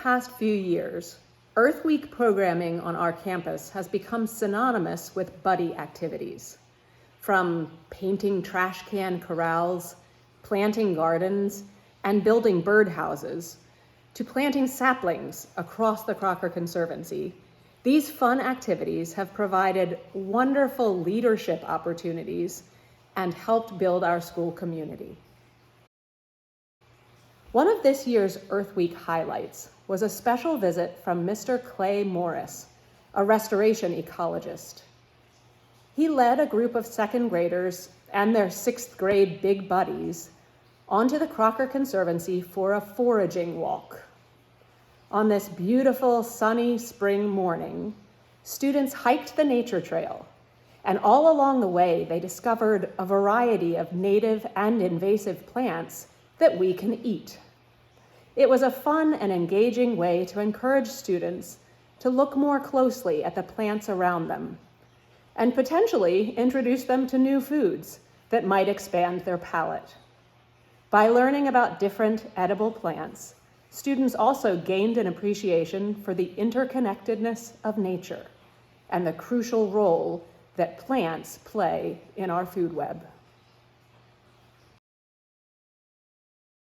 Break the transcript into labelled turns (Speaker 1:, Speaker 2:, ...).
Speaker 1: past few years, Earth Week programming on our campus has become synonymous with buddy activities. From painting trash can corrals, planting gardens, and building birdhouses, to planting saplings across the Crocker Conservancy, these fun activities have provided wonderful leadership opportunities and helped build our school community. One of this year's Earth Week highlights was a special visit from Mr. Clay Morris, a restoration ecologist. He led a group of second graders and their sixth grade big buddies onto the Crocker Conservancy for a foraging walk. On this beautiful sunny spring morning, students hiked the nature trail, and all along the way they discovered a variety of native and invasive plants that we can eat. It was a fun and engaging way to encourage students to look more closely at the plants around them and potentially introduce them to new foods that might expand their palate. By learning about different edible plants, students also gained an appreciation for the interconnectedness of nature and the crucial role that plants play in our food web.